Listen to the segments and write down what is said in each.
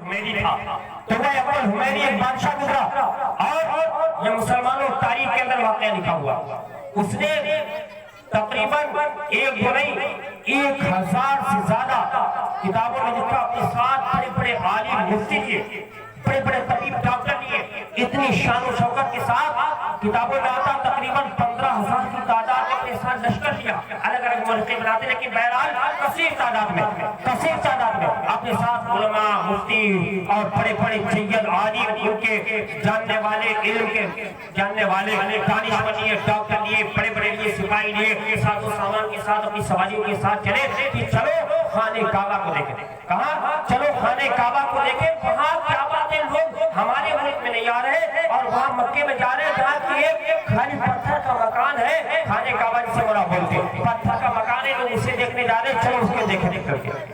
حمیری تھا، طغرل اول حمیری ایک بادشاہ گزرا، اور یہ مسلمانوں تاریخ کے اندر واقعہ لکھا ہوا، اس نے تقریباً ایک دو نہیں 1000 سے زیادہ کتابوں میں لکھا، اپنے ساتھ بڑے بڑے عالم مفتی لیے، بڑے بڑے طبیب ڈاکٹر لیے، اتنی شان و شوکت کے ساتھ کتابوں میں آتا تقریباً 15,000 کی تعداد میں اپنے ساتھ لشکر لیا، الگ الگ ملکے بناتے، لیکن بہرحال کثیر تعداد میں اپنے ساتھ علماء مفتی اور بڑے بڑے سید عالم ان کے جاننے والے علم کے جاننے والے دانشور لیے، ڈاکٹر لیے، بڑے بڑے لیے، سپاہی لیے، ساتھ و سامان کے ساتھ اپنی سواریوں کے ساتھ چلے کہ چلو خانہ کعبہ کو دیکھیں۔ کہاں؟ چلو خانہ کعبہ کو دیکھیں، وہاں کیا باتیں لوگ ہمارے ملک میں نہیں آ رہے اور وہاں مکے میں جا رہے ہیں جہاں کی ایک خالی پتھر کا مکان ہے، خانہ کعبہ جسے مولا بولتے ہیں، پتھر کا مکان ہے، لوگ اسے دیکھنے جا رہے ہیں، چلو اس کے دیکھیں،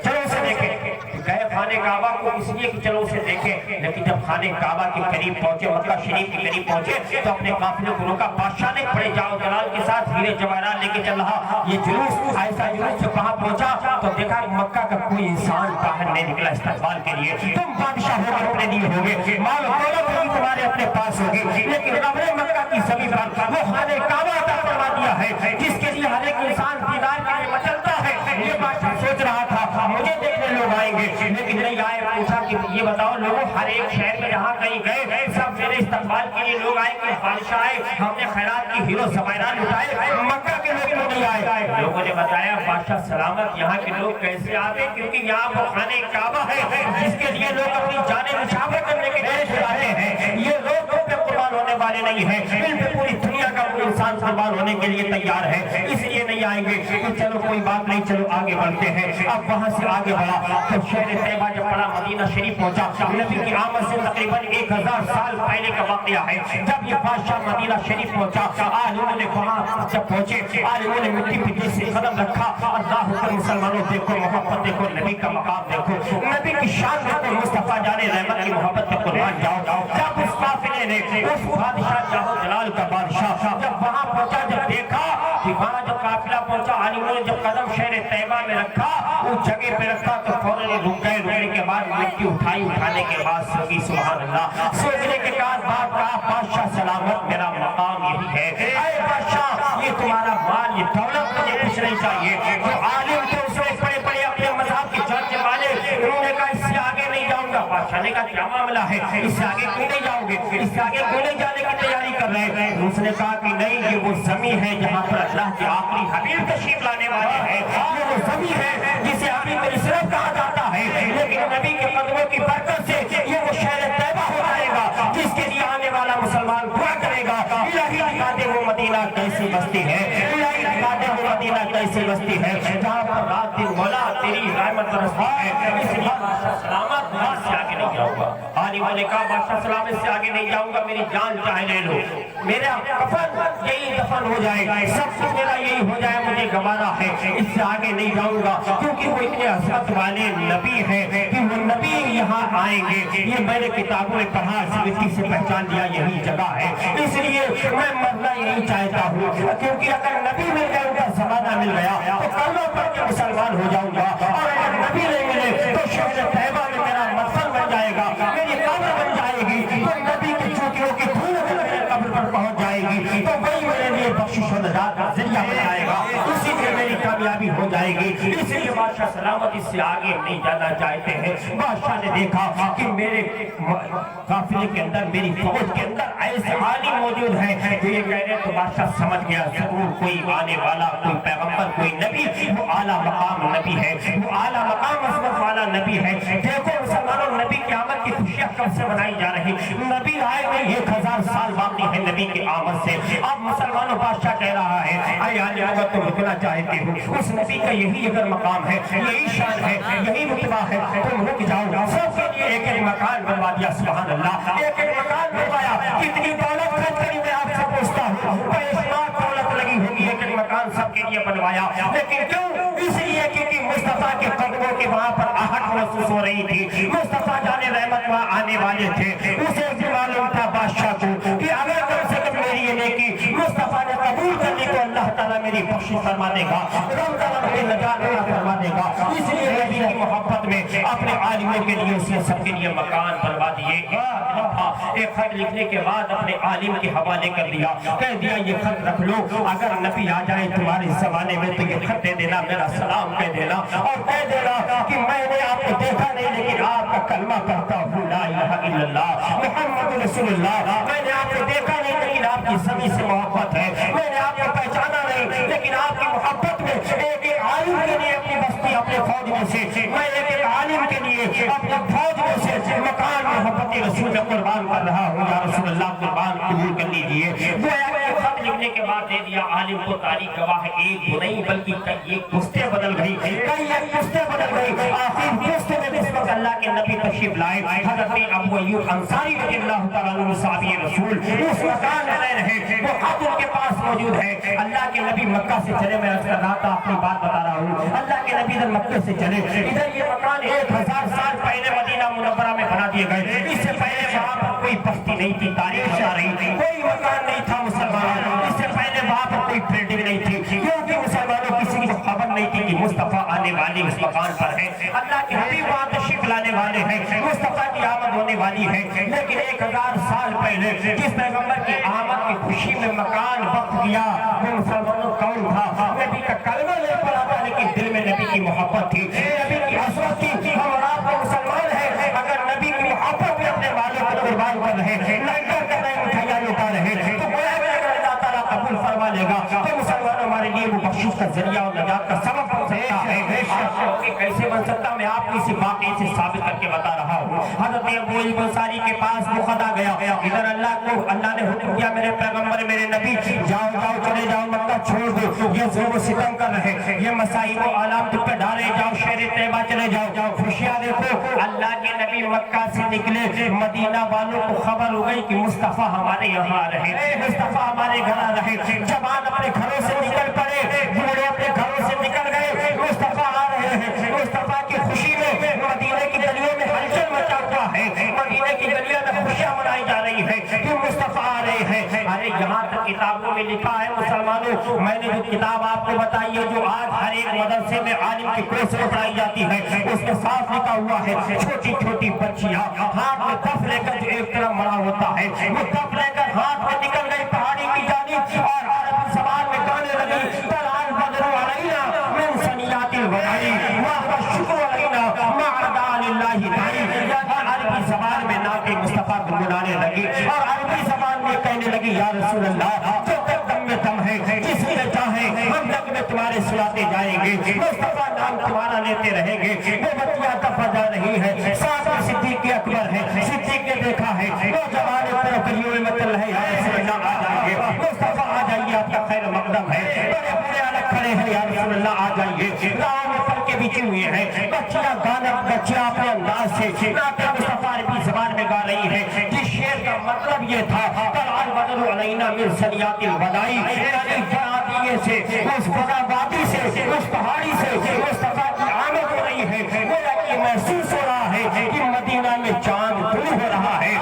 چلو اسے دیکھیں۔ گئے خانہ کعبہ کو اس لیے کہ چلو اسے دیکھیں، لیکن جب خانہ کعبہ کے قریب پہنچے، مکہ شریف کے قریب پہنچے تو اپنے قافلے کو روکا، بادشاہ نے بڑے جاؤ جلال کے ساتھ ہیرے جواہرات لے کے چل رہا، یہ جلوس ایسا جلوس جو کہاں پہنچا تو دیکھا مکہ کا کوئی انسان باہر نہیں نکلا استقبال کے لیے۔ تم بادشاہ ہو گئے، اپنے لیے ہو گئے، مال و دولت ہوگی تمہارے اپنے پاس ہوگی، لیکن رب نے مکہ کی زمین پر وہ خانہ کعبہ عطا فرما دیا ہے جس کے لیے ہر ایک انسان دیدار کے لیے مچلتا ہے۔ یہ بادشاہ سوچ رہا تھا مجھے دیکھنے لوگ آئیں گے، لیکن نہیں آئے۔ پوچھا کہ یہ بتاؤ لوگوں، ہر ایک شہر میں جہاں کہیں گئے سب میرے استقبال کے لیے لوگ آئے کہ بادشاہ آئے، ہم نے خیرات کی ہیرو زواہرات لٹائے، مکہ کے لوگ کیوں نہیں آئے؟ لوگوں نے بتایا بادشاہ سلامت، یہاں کے لوگ کیسے آتے؟ کیونکہ یہاں وہ خانہ کعبہ ہے جس کے لیے لوگ اپنی جانیں نچھاور کرنے کے لیے آتے ہیں، یہ لوگ پہ قربان ہونے والے نہیں ہیں، ان پہ پوری دنیا کا کوئی انسان قربان ہونے کے لیے تیار ہے، اس لیے نہیں آئیں گے۔ تو چلو کوئی بات نہیں، چلو آگے بڑھتے ہیں۔ اب وہاں سے آگے بڑھا تو شہر طیبہ جب بڑا مدینہ شریف پہنچا، نبی کی آمد سے تقریباً 1000 سال پہلے کا واقعہ ہے۔ جب یہ بادشاہ مدینہ شریف پہنچا، عالموں نے وہاں جب پہنچے، عالموں نے مٹی پہ جیسے قدم رکھا، اللہ حکر مسلمانوں دیکھو محبت دیکھو، نبی کا مقام دیکھو، نبی کی شان دیکھو، مصطفیٰ جانے رحمت کی محبت پہ قربان جاؤ۔ جب اس قافلے نے اس بادشاہ جاہو جلال کا بادشاہ جب وہاں پہنچا، جب دیکھا کہ وہاں جب قافلہ پہنچا، عالموں نے جب قدم شہر طیبہ میں رکھا، اس جگہ پہ رکھا تو فوراً رک گئے، رکنے کے بعد مٹی اٹھانے کے بعد سوگی سبحان اللہ، سوچنے کے بعد بات کہا بادشاہ سلامت میرا مقام یہی ہے، اے بادشاہ یہ تمہارا مال یہ دولت مجھے کچھ نہیں چاہیے۔ جو عالم تھے اس میں بڑے بڑے اپنے مذہب کے جاننے والے، انہوں نے کہا اس سے آگے نہیں جاؤں گا۔ بادشاہ نے کہا کیا معاملہ ہے، اس سے آگے کیوں نہیں جاؤ گے، اس سے آگے کیوں نہیں جانے کی تیاری کر رہے ہیں؟ اس نے کہا کہ نہیں، یہ وہ زمین ہے جہاں پر اللہ کے آخری حبیب تشریف لانے والے ہیں، یہ وہ زمین ہے جسے حبیب الاسلام کہا جاتا ہے، لیکن نبی کے قدموں کی برکت سے یہ وہ شہر طیبہ ہو جائے گا جس کے لیے آنے والا مسلمان دعا کرے گا الہی دکھا دے وہ مدینہ کیسی بستی ہے، الہی دکھا دے وہ مدینہ کیسی بستی ہے جہاں پر رات دن مولا تیری رحمت برستی ہے۔ اس لیے بادشاہ سلامت میں اس سے آگے نہیں جاؤں گا۔ عالموں نے کہا بادشاہ سلامت سے آگے نہیں جاؤں گا، میری جان چاہے لے لو، میرا کفن یہی دفن ہو جائے گا، سب کچھ میرا یہی ہو جائے، مجھے گوارا ہے، اس سے آگے نہیں جاؤں گا، کیونکہ وہ اتنے عظمت والے نبی ہیں کہ وہ نبی یہاں آئیں گے۔ یہ میں نے کتابوں میں پڑھا، مٹی سے پہچان لیا یہی جگہ ہے، اس لیے میں مرنا یہی چاہتا ہوں، کیونکہ اگر نبی مل گئے ان کا زمانہ مل گیا تو کلمہ پڑھ کے مسلمان ہو جاؤں گا، اور اگر نبی نہیں ملے تو شہر طیبہ میں میرا مدفن بن جائے گا، میری قبر بن جائے گی، تو نبی کی چوٹیوں کی دھول میرے قبر پر پہنچ جائے گی، تو وہی میرے لیے بخشش و نجات کا ذریعہ بنائے گا، اسی میں میری کامیابی ہو جائے گی۔ اس لیے بادشاہ سلامت اس سے آگے نہیں جانا چاہتے ہیں۔ بادشاہ نے دیکھا کہ میرے قافلے کے اندر، میری فوج کے اندر ایسے عالم موجود ہیں جو یہ کہہ رہے ہیں، تو بادشاہ سمجھ گیا ضرور کوئی آنے والا، کوئی پیغمبر، کوئی نبی، وہ اعلیٰ مقام نبی ہے، وہ اعلیٰ مقام عظمت والا نبی ہے۔ دیکھو مسلمانوں، نبی کی آمد کی خوشیاں کب سے منائی جا رہی، نبی آئے ہوئے 1000 سال باقی ہے نبی کی آمد سے۔ اب مسلمانوں بادشاہ کہہ رہا ہے اے عالم اگر تم رکنا چاہتے ہو، اس نبی کا یہی اگر مقام ہے، یہی شان ہے، یہی رتبہ ہے، تم رک جاؤ۔ سب کے لیے ایک ایک مکان بنوا دیا، سبحان اللہ، ایک ایک مکان بنوایا۔ کتنی دولت خرچ کری میں آپ سے پوچھتا ہوں، بیشمار دولت لگی ہوگی، ایک ایک مکان سب کے لیے بنوایا، لیکن کیوں؟ اس لیے کیونکہ مصطفیٰ کے قدموں کے وہاں پر آہٹ محسوس ہو رہی تھی، مصطفیٰ جانے رحمت وہاں آنے والے تھے۔ اسے بھی معلوم تھا بادشاہ کو کہ اگر کم سے کم میری یہ نیکی مصطفیٰ نے قبول کر لی تو اللہ تعالیٰ میری بخشش बख्शिश फरमा देगा, रमजान में नजात अता फरमा देगा। इसलिए नबी की मोहब्बत में अपने आलिमों के लिए उसने सबके लिए मकान बनवा दिए। एक खत लिखने के बाद अपने आलिम के हवाले कर दिया, कह दिया ये खत रख लो, अगर नबी आ जाए तुम्हारे जमाने में तो ये खत दे देना, मेरा सलाम कह देना और कह देना कि मैंने आपको देखा नहीं लेकिन आपका कलमा करता हूँ ला इलाहा इल्लल्लाह मुहम्मद रसूलुल्लाह। मैंने आपको देखा नहीं लेकिन आपकी सभी से मोहब्बत है, मैंने आपको पहचाना नहीं लेकिन आपकी मोहब्बत में एक आलिम के लिए अपनी बस्ती अपने फौज में से मैं एक आलिम के लिए अपने फौज में से मकान मोहब्बत रसूल में कुर्बान कर रहा हूँ। या रसूल अल्लाह कुर्बान कबूल कर लीजिए। खत लिखने के बाद दे दिया। आलिम को तारीख गवाह है, एक तो नहीं बल्कि कई एक पुश्तें बदल गई, कई एक पुश्तें बदल गई। आखिर पुश्त में जिस वक्त अल्लाह के नबी तशरीफ लाए, हज़रत अबू अय्यूब अंसारी रज़ियल्लाहु तआला अन्हु साहबी रसूल उस मकान में रहे, वो खत उनके पास मौजूद है। अल्लाह के नबी मक्का से चले, मैं अर्ज़ कर रहा था अपनी बात बता रहा हूँ, अल्लाह के नबी इधर मक्के से चले, इधर ये मकान 1000 साल पहले मदीना मुनव्वरा में बना दिए गए। इससे पहले वहाँ पर कोई बस्ती नहीं थी, तारीख आ रही थी, कोई मकान नहीं था मुसलमानों, इससे पहले वहाँ पर कोई बिल्डिंग नहीं थी, क्योंकि मुसलमानों किसी की खबर नहीं थी कि मुस्तफा आने वाले उस मकान पर है, अल्लाह के हबीब वहाँ तशरीफ लाने वाले हैं, मुस्तफा की आमद होने वाली है। लेकिन 1000 साल पहले जिस पैगंबर की आमद की खुशी में मकान वक्त किया वो मुसलमानों कौन था? नबी का कलमा ले पड़ा था लेकिन दिल में नबी की मोहब्बत थी, नबी की हसरत थी। हम और आप मुसलमान हैं, अगर नबी की मोहब्बत में अपने वालों को कुर्बान कर रहे हैं, लंगर कर रहे हैं, मिठाइयाँ लुटा रहे हैं, तो गोया अल्लाह ताला कबूल फरमा लेगा। तो मुसलमान हमारे लिए वो बख्शिश का जरिया और नजात का सबब बन सकता है। कैसे बन सकता? मैं आपको इसी वाक़े से साबित करके बता रहा हूँ। हज़रत अबू अय्यूब अंसारी के पास मुखदा गया, इधर अल्लाह ने हुक्म दिया, मेरे पैगंबर मेरे नबी जाओ जाओ चले जाओ, मक्का छोड़ दो, ये ज़ुल्म सितम कर रहे, ये मसाइब व आलाम तुम पे डाले, जाओ शहर तैयबा चले जाओ, खुशियाँ देखो। अल्लाह के नबी मक्का से निकले, मदीना वालों को खबर हो गई कि मुस्तफा हमारे यहाँ आ रहे, मुस्तफा हमारे घर आ रहे। जवान अपने घरों से निकल पड़े, बूढ़े अपने घरों से निकल गए, मुस्तफा आ रहे हैं। मुस्तफा की खुशी में मदीने की गलियों में हलचल मचा हुआ है, मदीने की गलियों में खुशियाँ मनाई जा रही है कि मुस्तफा आ रहे हैं। अरे यहाँ तक किताबों में लिखा है मुसलमानों, मैंने जो किताब आपको बताई है, जो आज हर एक मदरसे में आलिम की कोर्स में पढ़ाई जाती है, उसमें साफ लिखा हुआ है छोटी छोटी बच्चियाँ हाथ में तफ लेकर जो एक तरफ मरा होता है, वो तफ लेकर हाथ में निकल गई पहाड़ी की जानिब और अरबी ज़बान में गाने लगी, तलाल बदरू अलैना मिन सनियातिल वदाई वा शुक्र अलैना मा अदा लिल्लाहि ताई। अरबी ज़बान में नाते मुस्तफा गुनगुनाने लगी और अरबी ज़बान में कहने लगी, या रसूल अल्लाह जो तक दम में दम है, जिसमें चाहे हम तक में तुम्हारे सुनाते जाएंगे, मुस्तफा नाम तुम्हारा लेते रहेंगे। वो बच्चियाँ दफा जा रही है, साथ में सिद्दीक़ अकबर है, सिद्दीक़ ने देखा है, वो जवान पर कलियों में चल रहे, या रसूल अल्लाह आ जाइए, मुस्तफा आ जाइए, आपका खैर मकदम है, बड़े बड़े अलग खड़े हैं, या रसूल अल्लाह आ जाइए। गाँव में पल के बिछे हुए हैं, बच्चियाँ गाना, बच्चियाँ अपने अंदाज से नाते मुस्तफा अरबी ज़बान में गा रही है, जिस शेर का मतलब ये था, तलाल बदरू अलैना मिन सनियातिल वदाई, से उस वादी से उस पहाड़ी से मुस्तफा की आमद हो रही है। गोया कि महसूस हो रहा है कि मदीना में चांद तुलू हो रहा है,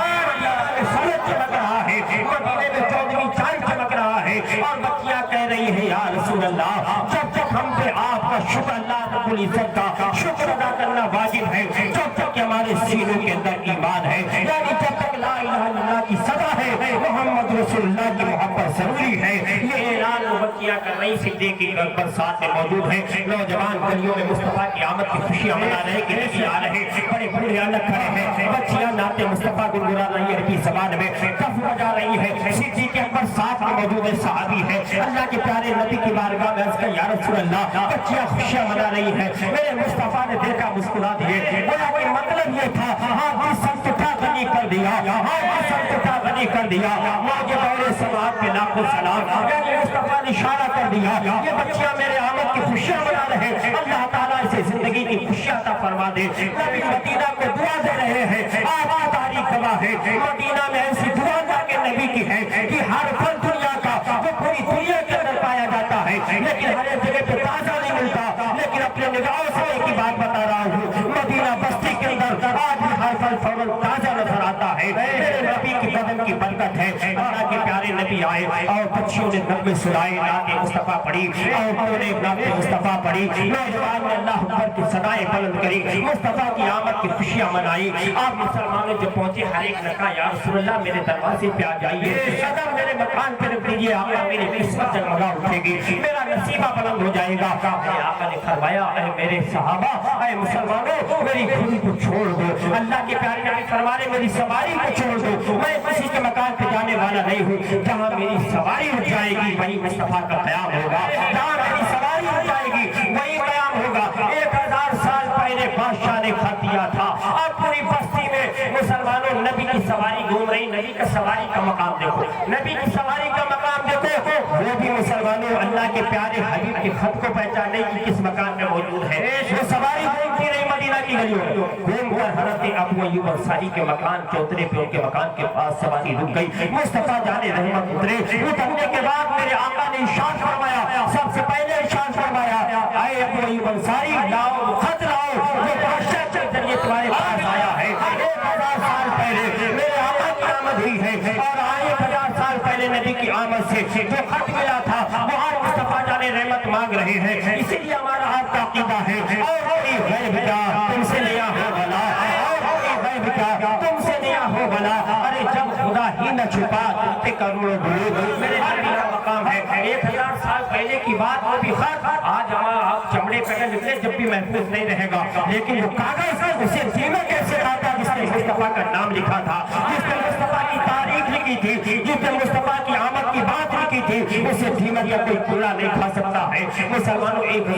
सूरज चमक रहा है, मदीने में चौदहवीं चांद चमक रहा है। और बच्चियां कह रही है, या रसूल अल्लाह जब तक हम पे आपका शुक्र, अल्लाह रब्बुल इज्जत का शुक्र अदा करना वाजिब है, जब तक हमारे सीनों के अंदर ईमान है, यानी जब तक ला इलाहा इल्लल्लाह की सदा है, मोहम्मद रसूलुल्लाह की मोहब्बत जरूरी है। ये ऐलान बच्चियां कर रही, सिद्दीक़ की घर साथ में मौजूद है, नौजवान गलियों में मुस्तफा की आमद की खुशियां मना रहे कि नबी आ रहे, बड़े बूढ़े अलग खड़े हैं, बच्चियां नाते मुस्तफा गुनगुना रही है अरबी ज़बान में, कफ बजा रही है, सिद्दीक़ अकबर साथ में मौजूद है, सहाबी है, अल्लाह के प्यारे नबी की बारगाह में अर्ज़ किया, या रसूल अल्लाह बच्चियां खुशियां मना रही है, मेरे मुस्तफा ने देखा, मुस्कुरा दिए। बोला कि मतलब ये था, हाँ की संतुटा बनी कर दिया, हाँ की संतुटा बनी कर दिया, मौजे दौरे समाज के लाखों सलाम, यानी मुस्तफा ने इशारा कर दिया, ये बच्चियां मेरे आमद की खुशियां मना रहे, अल्लाह ताला इसे जिंदगी की खुशियां अता फरमा दे। नबी मदीना को दुआ दे रहे हैं, आज की तारीख गवाह है, मदीना में ऐसी दुआ जाके नबी की है कि हर फल दुनिया का वो पूरी दुनिया के अंदर पाया जाता है, लेकिन हर एक जगह पे ताजा नहीं मिलता। लेकिन अपने निगाहों से एक ही बात बता रहा हूँ, मदीना बस्ती के अंदर आज भी हर फल फौरन ताजा नजर आता है। मेरे नबी की बदन की बरकत है, अल्लाह के प्यारे नबी आए और बच्चियों ने नगमे सुनाए, नाते मुस्तफा पढ़ी, औरतों ने नाते मुस्तफा पढ़ी, नौजवान ने अल्लाह अकबर की सदाएं बुलंद करी, मुस्तफा की आमद की खुशियां मनाई। आप मुसलमानों जब पहुंचे हर एक ने कहा या रसूलल्लाह मेरे दरवाजे पे आ जाइए, कदम मेरे मकान पे रख दीजिए, आका मेरी किस्मत जगमगा उठेगी, मेरा नसीबा बुलंद हो जाएगा। आका ने फरमाया ऐ मेरे सहाबा, ऐ मुसलमानों मेरी घोड़ी को छोड़ दो, अल्लाह के प्यारे नबी फरमाने मेरी सवारी को छोड़ दो, मैं किसी के मकान पे जाने वाला नहीं हूँ, जहाँ मेरी सवारी उठ जाएगी वही मुस्तफा का क़याम होगा, जहाँ मेरी सवारी उठ जाएगी वही क़याम होगा। 1000 साल पहले बादशाह ने खत दिया था, अब पूरी बस्ती में मुसलमानों नबी की सवारी घूम रही, नबी का सवारी का मकाम देखो, नबी की सवारी का मकाम देखो, वो भी मुसलमानों अल्लाह के प्यारे हबीब के खत को पहचानने की किस मकान में मौजूद है। वो सवारी घूमती रही मदीना की गलियों में, घूमकर हज़रत अबू अय्यूब अंसारी के मकान चौतरे पे उनके मकान के पास सवारी रुक गई। मुस्तफा जाने रहमत उतरे, उतरने के बाद मेरे आका ने इरशाद फरमाया, सबसे पहले इरशाद फरमाया ऐ अबू अय्यूब अंसारी लाओ खत लाओ, ये बादशाह के जरिए तुम्हारे पास आया है। 1000 साल पहले मेरे आका की आमद हुई है और आए 50 साल पहले नबी की आमद से जो खत मिला था वो आज मुस्तफा जाने रहमत मांग रहे हैं। इसीलिए हमारा आपका अकीदा है और कोई गैब का तुमसे नया हो भला, और कोई गैब का तुमसे नया हो भला। अरे जब खुदा ही न छुपा तुमसे करोड़ों दुरूद, मेरे नबी का मकाम है। 1000 साल पहले की बात वो भी खत आज आप चमड़े पे निकले जब भी महफूज नहीं रहेगा, लेकिन वो कागज उसे दीमक कैसे खाता जिसने मुस्तफा का नाम लिखा था, जिसने मुस्तफा की तारीख लिखी थी, जिसने मुस्तफा की आमद की बात लिखी थी, उसे दीमक या कोई कूड़ा नहीं खा सकता है। मुसलमानों एक